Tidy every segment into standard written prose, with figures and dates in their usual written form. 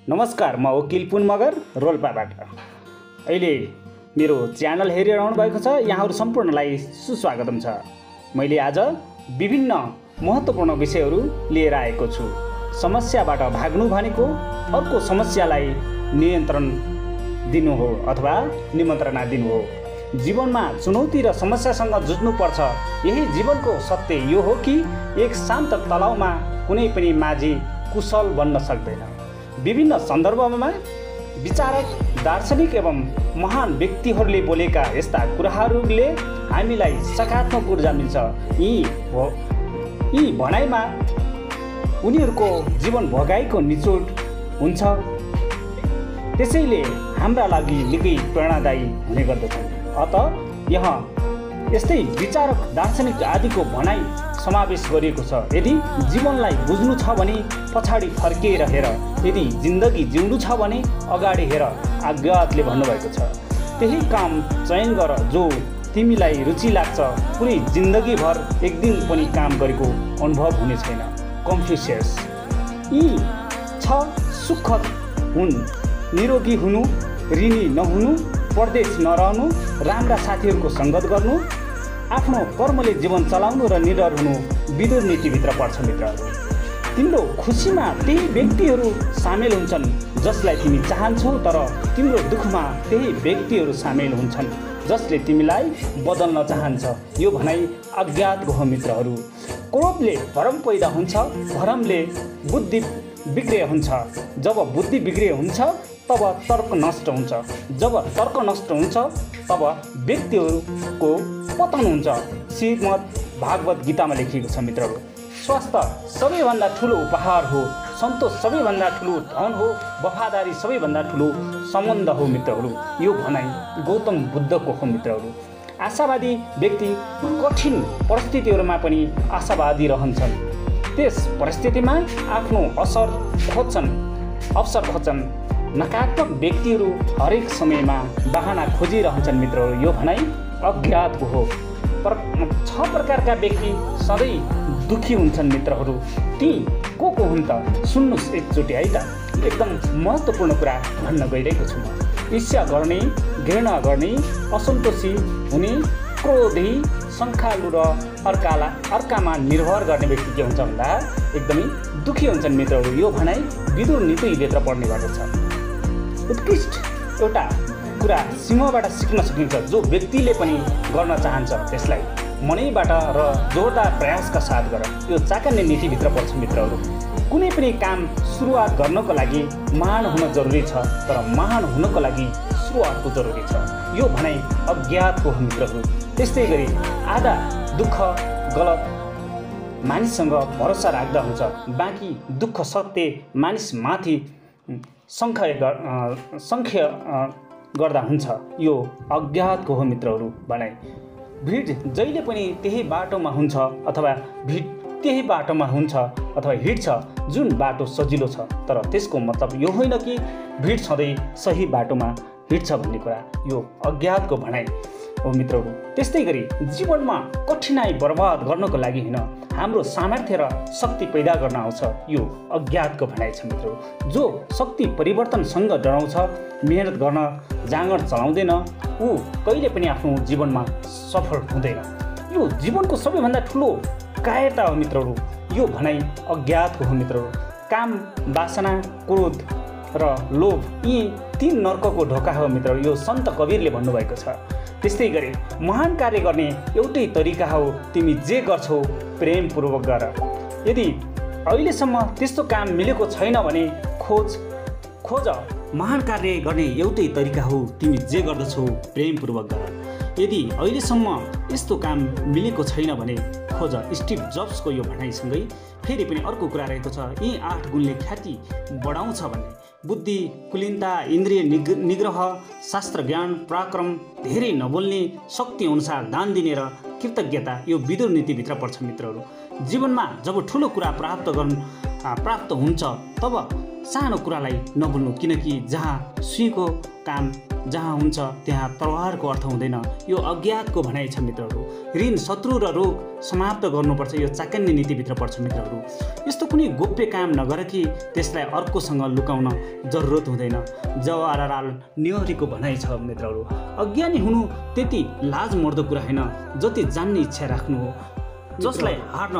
नमस्कार, म वकिल पुन मगर रोल्पाबाट। अहिले मेरो च्यानल हेरिरहनु भएको छ, यहाँहरू सम्पूर्णलाई सुस्वागतम छ। मैले आज विभिन्न महत्त्वपूर्ण विषयहरू लिएर आएको छु। समस्याबाट भाग्नु भनेको अर्को समस्यालाई नियन्त्रण दिनु हो अथवा निमन्त्रणा दिनु हो। जीवनमा चुनौती र समस्यासँग जुझ्नुपर्छ। यही जीवनको सत्य यो हो कि एक शान्त तलाउमा कुनै पनि माझी कुशल बन्न सक्दैन। विभिन्न सन्दर्भमा विचारक, दार्शनिक एवं महान व्यक्तिहरूले बोलेका यस्ता कुराहरूले हामीलाई सकारात्मक ऊर्जा मिल्छ। यी भनाइमा उनीहरूको जीवन भोगाइको निचोड हुन्छ, त्यसैले हाम्रा लागि निकै प्रेरणादायी हुने गर्दछन्। अत यहाँ यस्तै विचारक, दार्शनिक आदिको भनाइ समावेश गरिएको छ। यदि जीवनलाई बुझ्नु छ भने पछाडि फर्किएर हेर, यदि जिन्दगी जिउनु छ भने अगाडि हेर, आज्ञातले भन्नुभएको छ। त्यही काम चयन गर जो तिमीलाई रुचि लाग्छ। पुरै जिन्दगीभर एक दिन पनि काम गरेको अनुभव हुने छैन। कन्फ्युसियस। यी 6 सुखद हुन्: निरोगी हुनु, ऋणी नहुनु, परदेश नरहनु, राम्रा साथीहरूको सङ्गत गर्नु, आफ्नो कर्मले जीवन चलाउनु र निडर हुनु विदुर नीतिभित्र पर्छ। मित्रहरू, तिम्रो खुसीमा त्यही व्यक्तिहरू सामेल हुन्छन् जसलाई तिमी चाहन्छौ, तर तिम्रो दुःखमा त्यही व्यक्तिहरू सामेल हुन्छन् जसले तिमीलाई बदल्न चाहन्छ। यो भनाइ अज्ञातको हो। मित्रहरू, क्रोधले भरम पैदा हुन्छ, भरमले बुद्धि बिग्रिय हुन्छ। जब बुद्धि बिग्रिय हुन्छ तब तर्क नष्ट हुन्छ। जब तर्क नष्ट हुन्छ तब व्यक्तिहरूको पतन हुन्छ। श्रीमद् भागवत गीतामा लेखिएको छ। मित्रहरू, स्वास्थ्य सबैभन्दा ठुलो उपहार हो, सन्तोष सबैभन्दा ठुलो धन हो, वफादारी सबैभन्दा ठुलो सम्बन्ध हो। मित्रहरू, यो भनाइ गौतम बुद्धको हो। मित्रहरू, आशावादी व्यक्ति कठिन परिस्थितिहरूमा पनि आशावादी रहन्छन्। त्यस परिस्थितिमा आफ्नो अवसर खोज्छन्। नकारात्मक व्यक्तिहरू हरेक समयमा बहाना खोजिरहन्छन्। मित्रहरू, यो भनाइ अज्ञातको हो। 6 प्रकारका व्यक्ति सधैँ दुखी हुन्छन्। मित्रहरू, ती को हुन् त? सुन्नुहोस् एकचोटि है त। एकदम महत्त्वपूर्ण कुरा भन्न गइरहेको छु म। ईर्ष्या गर्ने, घृणा गर्ने, असन्तोषी हुने, क्रोधी, शङ्खालु र अर्कामा निर्भर गर्ने व्यक्ति के हुन्छ भन्दा एकदमै दुखी हुन्छन्। मित्रहरू, यो भनाइ विदुर नीतिभित्र पर्ने गर्दछ। उत्कृष्ट एउटा कुरा सिंहबाट सिक्न सकिन्छ। जो व्यक्तिले पनि गर्न चाहन्छ त्यसलाई मनैबाट र जोरदार प्रयासका साथ गर। यो चाकन्ने नीतिभित्र पर्छ। मित्रहरू, कुनै पनि काम सुरुवात गर्नको लागि महान हुन जरुरी छ, तर महान हुनको लागि सुरुवातको जरुरी छ। यो भनाइ अज्ञातको हो। मित्रहरू, त्यस्तै गरी आधा दुःख गलत मानिससँग भरोसा राख्दा हुन्छ, बाँकी दुःख सत्य मानिसमाथि सङ्ख्य गर्दा हुन्छ। यो अज्ञातको हो। मित्रहरू, भनाइ भिड जहिले पनि त्यही बाटोमा हुन्छ अथवा भिड त्यही बाटोमा हुन्छ अथवा हिँड्छ जुन बाटो सजिलो छ, तर त्यसको मतलब यो होइन कि भिड सधैँ सही बाटोमा हिँड्छ भन्ने कुरा। यो अज्ञातको भनाइ हो। मित्रहरू, त्यस्तै गरी जीवनमा कठिनाइ बर्बाद गर्नको लागि होइन, हाम्रो सामर्थ्य र शक्ति पैदा गर्न आउँछ। यो अज्ञातको भनाइ छ। मित्रहरू, जो शक्ति परिवर्तनसँग डराउँछ, मेहनत गर्न जाँगर चलाउँदैन, ऊ कहिले पनि आफ्नो जीवनमा सफल हुँदैन। यो जीवनको सबैभन्दा ठुलो कायरता हो। मित्रहरू, यो भनाइ अज्ञातको हो। मित्रहरू, काम, वासना, क्रोध र लोभ यी 3 नर्कको ढोका हो। मित्रहरू, यो सन्त कबीरले भन्नुभएको छ। त्यस्तै गरी महान कार्य गर्ने एउटै तरिका हो, तिमी जे गर्छौ प्रेमपूर्वक गर। यदि अहिलेसम्म त्यस्तो काम मिलेको छैन भने खोज। महान कार्य गर्ने एउटै तरिका हो, तिमी जे गर्दछौ प्रेमपूर्वक गर। यदि अहिलेसम्म यस्तो काम मिलेको छैन भने खोज। स्टिभ जब्सको यो भनाइसँगै फेरि पनि अर्को कुरा रहेको छ। यी 8 गुणले ख्याति बढाउँछ भन्ने। बुद्धि, कुलीनता, इन्द्रिय निग्रह, शास्त्र ज्ञान, पराक्रम, धेरै नबोल्ने, शक्ति अनुसार दान दिने र कृतज्ञता यो विदुर नीतिभित्र पर्छ। मित्रहरू, जीवनमा जब ठुलो कुरा प्राप्त हुन्छ तब सानो कुरालाई नभुल्नु, किनकि जहाँ सुईको काम जहाँ हुन्छ त्यहाँ तरवारको अर्थ हुँदैन। यो अज्ञातको भनाइ छ मित्रहरू। ऋण, शत्रु र रोग समाप्त गर्नुपर्छ, यो चाकन्य नीतिभित्र पर्छ मित्रहरू। यस्तो कुनै गोप्य काम नगर कि त्यसलाई अर्कोसँग लुकाउन जरुरत हुँदैन। जवाहरलाल नेहरुको भनाइ छ मित्रहरू, अज्ञानी हुनु त्यति लाज मर्दो कुरा होइन जति जान्ने इच्छा राख्नु हो। जसलाई हार्न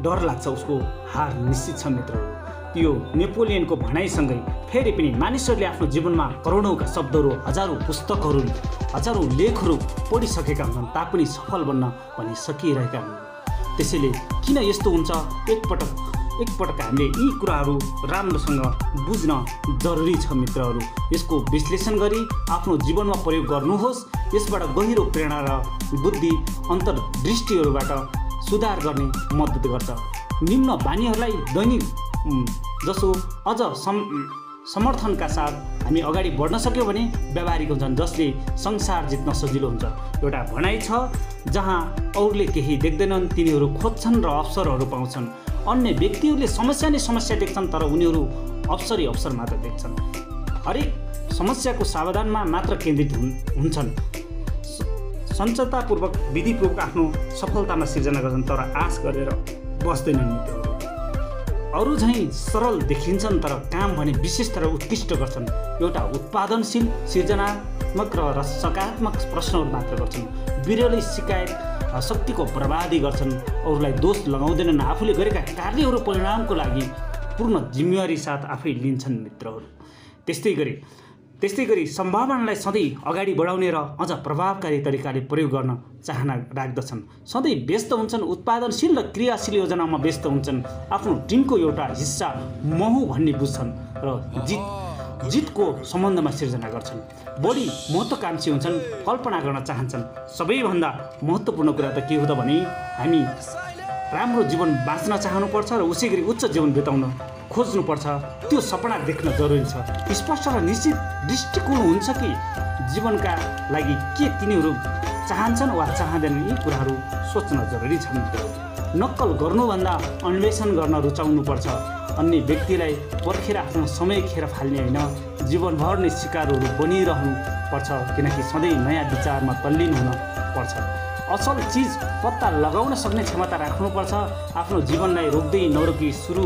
डर लाग्छ उसको हार निश्चित छ मित्रहरू। यो नेपोलियनको भनाइसँगै फेरि पनि मानिसहरूले आफ्नो जीवनमा करोडौँका शब्दहरू, हजारौँ पुस्तकहरू, हजारौँ लेखहरू पढिसकेका हुन्छन् तापनि सफल बन्न भनी सकिरहेका हुन्। त्यसैले किन यस्तो हुन्छ, एकपटक हामीले यी कुराहरू राम्रोसँग बुझ्न जरुरी छ मित्रहरू। यसको विश्लेषण गरी आफ्नो जीवनमा प्रयोग गर्नुहोस्। यसबाट गहिरो प्रेरणा र बुद्धि अन्तर्दृष्टिहरूबाट सुधार गर्ने मद्दत गर्छ। निम्न बानीहरूलाई दैनिक जसो अझ समर्थनका साथ हामी अगाडि बढ्न सक्यौँ भने व्यावहारिक हुन्छन्, जसले संसार जित्न सजिलो हुन्छ। एउटा भनाइ छ, जहाँ अरूले केही देख्दैनन् तिनीहरू खोज्छन् र अवसरहरू पाउँछन्। अन्य व्यक्तिहरूले समस्या नै समस्या देख्छन् तर उनीहरू अवसरै अवसर मात्र देख्छन्। हरेक समस्याको समाधानमा मात्र केन्द्रित हुन्छन्। सञ्चतापूर्वक विधिपूर्वक आफ्नो सफलतामा सिर्जना गर्छन् तर आश गरेर बस्दैनन् मित्रहरू। अरू झैँ सरल देखिन्छन् तर काम भने विशिष्ट र उत्कृष्ट गर्छन्। एउटा उत्पादनशील, सृजनात्मक र सकारात्मक प्रश्नहरू मात्र गर्छन्। बिरलै शिकायत शक्तिको बर्बादी गर्छन्। अरूलाई दोष लगाउँदैनन्। आफूले गरेका कार्यहरू परिणामको लागि पूर्ण जिम्मेवारी साथ आफै लिन्छन् मित्रहरू। त्यस्तै गरी सम्भावनालाई सधैँ अगाडि बढाउने र अझ प्रभावकारी तरिकाले प्रयोग गर्न चाहना राख्दछन्। सधैँ व्यस्त हुन्छन्, उत्पादनशील र क्रियाशील योजनामा व्यस्त हुन्छन्। आफ्नो टिमको एउटा हिस्सा म हुँ भन्ने बुझ्छन् र जितको सम्बन्धमा सिर्जना गर्छन्। बढी महत्त्वकांक्षी हुन्छन्, कल्पना गर्न चाहन्छन्। सबैभन्दा महत्त्वपूर्ण कुरा त के हो त भने हामी राम्रो जीवन बाँच्न चाहनुपर्छ र उसै गरी उच्च जीवन बिताउन खोज्नुपर्छ। त्यो सपना देख्न जरुरी छ। स्पष्ट र निश्चित दृष्टिकोण हुन्छ कि जीवनका लागि के तिनीहरू चाहन्छन् वा चाहँदैनन्, यी कुराहरू सोच्न जरुरी छ मित्रहरू। नक्कल गर्नुभन्दा अन्वेषण गर्न रुचाउनुपर्छ। अन्य व्यक्तिलाई पर्खेर आफ्नो समय खेर फाल्ने होइन, जीवनभर नै शिकारहरू बनिरहनु पर्छ, किनकि सधैँ नयाँ विचारमा तल्लीन हुन पर्छ। असल चिज पत्ता लगाउन सक्ने क्षमता राख्नुपर्छ। आफ्नो जीवनलाई रोक्दै नरोकी सुरु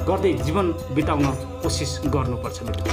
गर्दै जीवन बिताउन कोसिस गर्नुपर्छ मित्र।